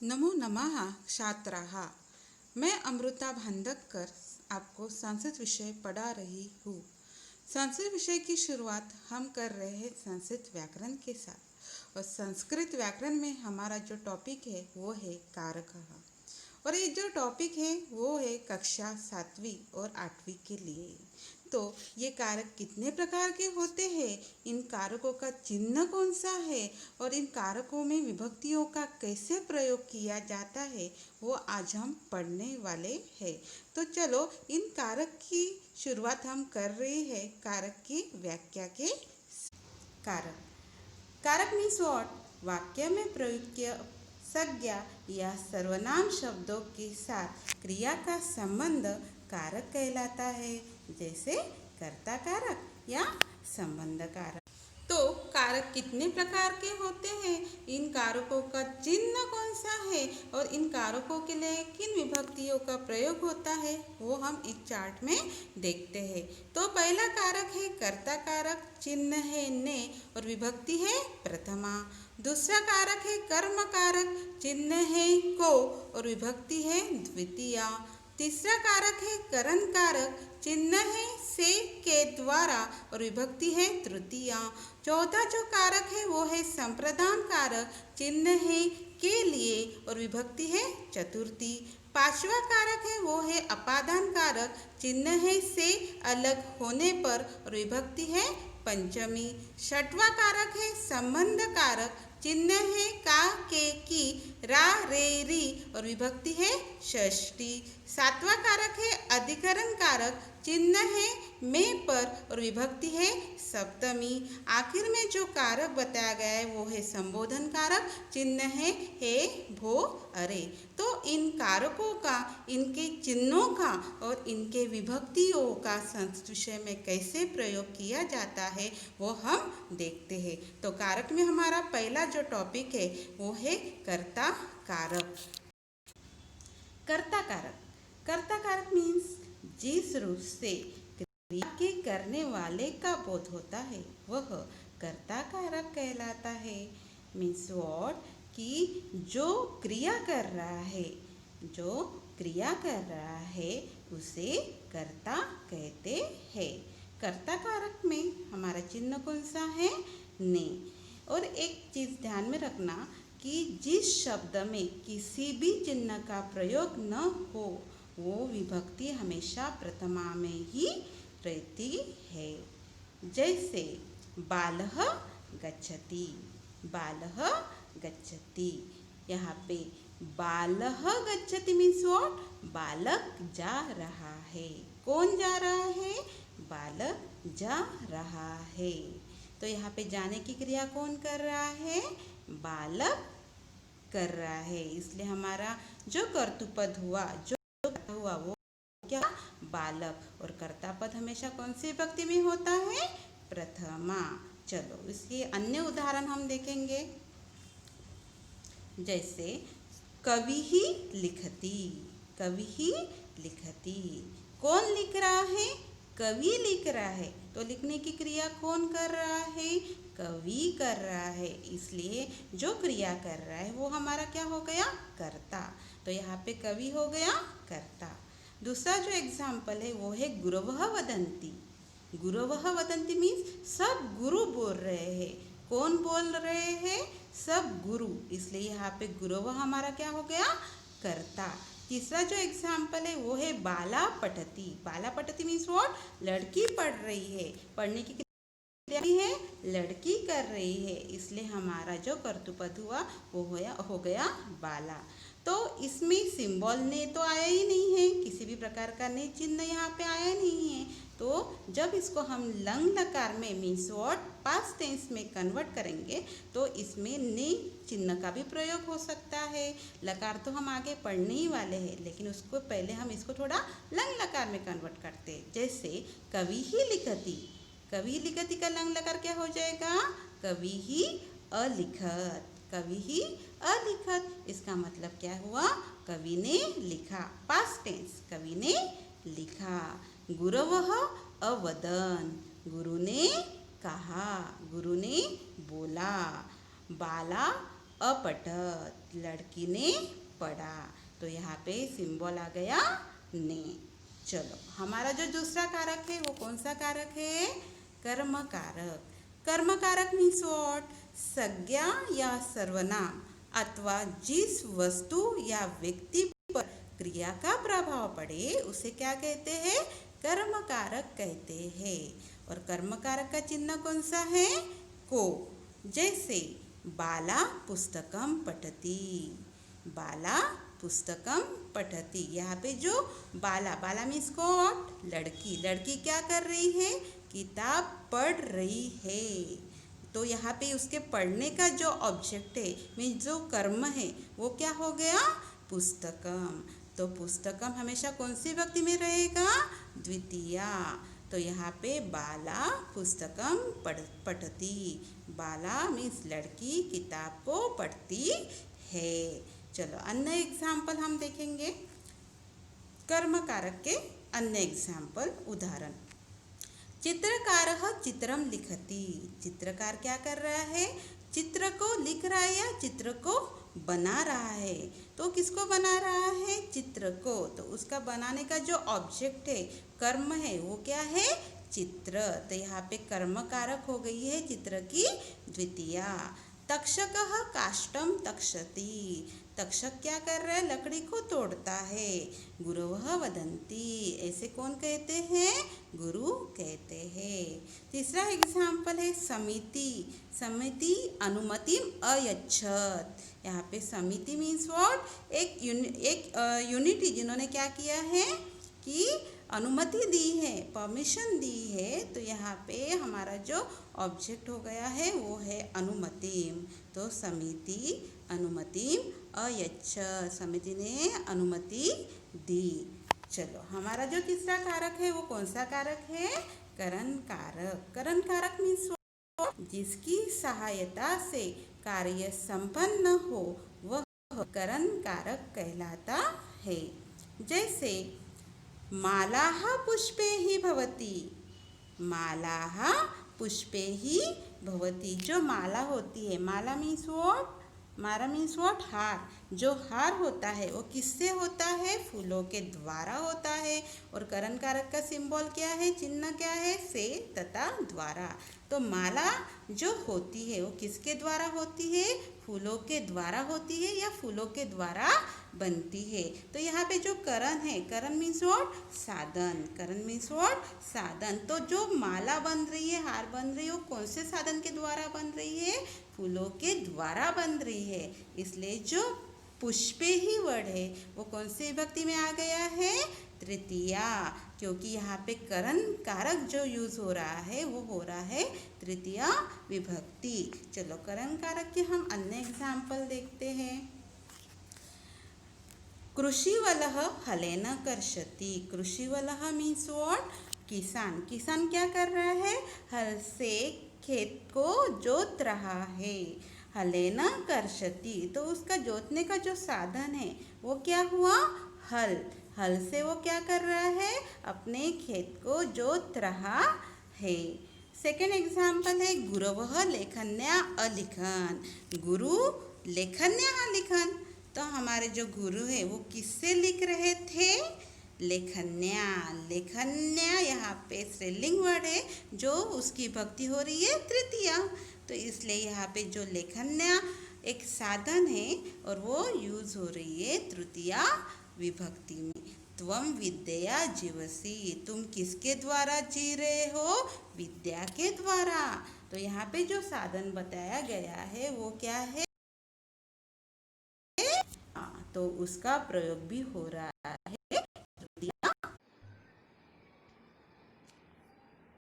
नमो नमः छात्राः। मैं अमृता भांदककर आपको संस्कृत विषय पढ़ा रही हूँ। संस्कृत विषय की शुरुआत हम कर रहे हैं संस्कृत व्याकरण के साथ। और संस्कृत व्याकरण में हमारा जो टॉपिक है वो है कारकः। और ये जो टॉपिक है वो है कक्षा 7वीं और 8वीं के लिए। तो ये कारक कितने प्रकार के होते हैं, इन कारकों का चिन्ह कौन सा है और इन कारकों में विभक्तियों का कैसे प्रयोग किया जाता है, वो आज हम पढ़ने वाले हैं। तो चलो इन कारक की शुरुआत हम कर रहे हैं कारक की व्याख्या के। कारक कारक मीन्स व्हाट? वाक्य में प्रयुक्त संज्ञा या सर्वनाम शब्दों के साथ क्रिया का संबंध कारक कहलाता है, जैसे कर्ता कारक या संबंध कारक। तो कारक कितने प्रकार के होते हैं, इन कारकों का चिन्ह कौन सा है और इन कारकों के लिए किन विभक्तियों का प्रयोग होता है, वो हम इस चार्ट में देखते हैं। तो पहला कारक है कर्ता कारक, चिन्ह है ने और विभक्ति है प्रथमा। दूसरा कारक है कर्म कारक, चिन्ह है को और विभक्ति है द्वितीया। तीसरा कारक है करण कारक, चिन्ह है से के द्वारा और विभक्ति है तृतीया। चौथा जो कारक है वो है संप्रदान कारक, चिन्ह है के लिए और विभक्ति है चतुर्थी। पांचवा कारक है वो है अपादान कारक, चिन्ह है से अलग होने पर और विभक्ति है पंचमी। छठवां कारक है संबंध कारक, चिन्ह है का के की रा रे री और विभक्ति है षष्ठी। सातवां कारक है अधिकरण कारक, चिन्ह है में पर और विभक्ति है सप्तमी। आखिर में जो कारक बताया गया है वो है संबोधन कारक, चिन्ह है हे भो अरे। तो इन कारकों का, इनके चिन्हों का और इनके विभक्तियों का संस्कृत विषय में कैसे प्रयोग किया जाता है वो हम देखते हैं। तो कारक में हमारा पहला जो टॉपिक है वो है कर्ता कारक। कर्ता कारक कर्ता कारक मीन्स जिस रूप से क्रिया के करने वाले का बोध होता है वह कर्ता कारक कहलाता है। Means what? कि जो क्रिया कर रहा है, जो क्रिया कर रहा है उसे कर्ता कहते हैं। कर्ता कारक में हमारा चिन्ह कौन सा है? ने। और एक चीज़ ध्यान में रखना कि जिस शब्द में किसी भी चिन्ह का प्रयोग न हो वो विभक्ति हमेशा प्रथमा में ही रहती है। जैसे बालः गच्छति, बालः गच्छति। यहाँ पे बालः गच्छति मीन्स व्हाट? बालक जा रहा है। कौन जा रहा है? बालक जा रहा है। तो यहाँ पे जाने की क्रिया कौन कर रहा है? बालक कर रहा है। इसलिए हमारा जो कर्तृपद हुआ, जो हुआ वो क्या? बालक। और कर्ता पद हमेशा कौन सी विभक्ति में होता है? प्रथमा। चलो इसके अन्य उदाहरण हम देखेंगे। जैसे कवि ही लिखती, कवि ही लिखती। कौन लिख रहा है? कवि लिख रहा है। तो लिखने की क्रिया कौन कर रहा है? कवि कर रहा है। इसलिए जो क्रिया कर रहा है वो हमारा क्या हो गया? कर्ता। तो यहाँ पे कवि हो गया कर्ता। दूसरा जो एग्जाम्पल है वो है गुरवः वदन्ति। गुरवः वदन्ति मीन्स सब गुरु बोल रहे हैं। कौन बोल रहे हैं? सब गुरु। इसलिए यहाँ पे गुरवः हमारा क्या हो गया? कर्ता। तीसरा जो एग्जाम्पल है वो है बाला पठति। बाला पठति मीन्स व्हाट? लड़की पढ़ रही है। पढ़ने की क्रिया है लड़की कर रही है। इसलिए हमारा जो कर्तृपद हुआ वो हो गया बाला। तो इसमें सिंबल ने तो आया ही नहीं है, किसी भी प्रकार का ने चिन्ह यहाँ पे आया नहीं है। तो जब इसको हम लंग लकार में मीन्स व्हाट? पास्ट टेंस में कन्वर्ट करेंगे तो इसमें ने चिन्ह का भी प्रयोग हो सकता है। लकार तो हम आगे पढ़ने ही वाले हैं, लेकिन उसको पहले हम इसको थोड़ा लंग लकार में कन्वर्ट करते हैं। जैसे कवि ही लिखति। कवि लिखति का लंग लकार क्या हो जाएगा? कवि ही अलिखत। कवि ही अलिखत। इसका मतलब क्या हुआ? कवि ने लिखा। पास्ट टेंस, कवि ने लिखा। गुरवः अवदन्। गुरु ने कहा, गुरु ने बोला। बाला अपठत, लड़की ने पढ़ा। तो यहाँ पे सिंबल आ गया ने। चलो हमारा जो दूसरा कारक है वो कौन सा कारक है? कर्म कारक। कर्म कारक मीन्स व्हाट? संज्ञा या सर्वनाम अथवा जिस वस्तु या व्यक्ति पर क्रिया का प्रभाव पड़े उसे क्या कहते हैं? कर्म कारक कहते हैं। और कर्म कारक का चिन्ह कौन सा है? को। जैसे बाला पुस्तकम पठति, बाला पुस्तकम पठति। यहाँ पे जो बाला, बाला मीन्स व्हाट? लड़की। लड़की क्या कर रही है? किताब पढ़ रही है। तो यहाँ पे उसके पढ़ने का जो ऑब्जेक्ट है मीन्स जो कर्म है वो क्या हो गया? पुस्तकम। तो पुस्तकम हमेशा कौन सी विभक्ति में रहेगा? द्वितीया। तो यहाँ पे बाला पुस्तकम पठती। बाला मीन्स लड़की किताब को पढ़ती है। चलो अन्य एग्जाम्पल हम देखेंगे, कर्म कारक के अन्य एग्जाम्पल उदाहरण। चित्रकारः चित्रम लिखति। चित्रकार क्या कर रहा है? चित्र को लिख रहा है या चित्र को बना रहा है। तो किसको बना रहा है? चित्र को। तो उसका बनाने का जो ऑब्जेक्ट है, कर्म है, वो क्या है? चित्र। तो यहाँ पे कर्म कारक हो गई है चित्र की द्वितीया। तक्षकः काष्ठम तक्षति। तक्षक क्या कर रहा है? लकड़ी को तोड़ता है। गुरवः वदन्ति। ऐसे कौन कहते हैं? गुरु कहते हैं। तीसरा एग्जाम्पल है समिति। समिति अनुमतिम अयच्छत। यहाँ पे समिति मीन्स व्हाट? एक यूनिटी जिन्होंने क्या किया है कि अनुमति दी है, परमिशन दी है। तो यहाँ पे हमारा जो ऑब्जेक्ट हो गया है वो है अनुमतिम। तो समिति अनुमतिम अयच्छत। समिति ने अनुमति दी। चलो हमारा जो तीसरा कारक है वो कौन सा कारक है? करण कारक। करण कारक मीन्स जिसकी सहायता से कार्य संपन्न हो वह करण कारक कहलाता है। जैसे मालाः पुष्पे ही भवति। मालाः पुष्पे ही भवति। जो माला होती है, माला मीन्स व्हाट? माला मीन्स व्हाट? हार। जो हार होता है वो किससे होता है? फूलों के द्वारा होता है। और करण कारक का सिंबल क्या है? चिन्ह क्या है? से तथा द्वारा। तो माला जो होती है वो किसके द्वारा होती है? फूलों के द्वारा होती है या फूलों के द्वारा बनती है। तो यहाँ पे जो करण है, करण मीन्स व्हाट? साधन। करण मीन्स व्हाट? साधन। तो जो माला बन रही है, हार बन रही है, वो कौन से साधन के द्वारा बन रही है? फूलों के द्वारा बन रही है। इसलिए जो पुष्पे ही वर्ड है वो कौन सी विभक्ति में आ गया है? तृतीया। क्योंकि यहाँ पे करण कारक जो यूज हो रहा है वो हो रहा है तृतीया विभक्ति। चलो करण कारक के हम अन्य एग्जाम्पल देखते हैं। कृषिवलः हलेन कर्षति। कृषिवलः मीन्स व्हाट? किसान। किसान क्या कर रहा है? हल से खेत को जोत रहा है। हलेन कर्षति। तो उसका जोतने का जो साधन है वो क्या हुआ? हल। हल से वो क्या कर रहा है? अपने खेत को जोत रहा है। सेकेंड एग्जाम्पल है गुरवः लेखन्या अलिखन। गुरु लेखन्या अलिखन। तो हमारे जो गुरु है वो किससे लिख रहे थे? लेखन्या। लेखन्या यहाँ पे स्त्रीलिंग वर्ड है जो उसकी भक्ति हो रही है तृतीया। तो इसलिए यहाँ पे जो लेखन्या एक साधन है और वो यूज हो रही है तृतीया विभक्ति में। त्वम विद्या जीवसी। तुम किसके द्वारा जी रहे हो? विद्या के द्वारा। तो यहाँ पे जो साधन बताया गया है वो क्या है? तो उसका प्रयोग भी हो रहा है।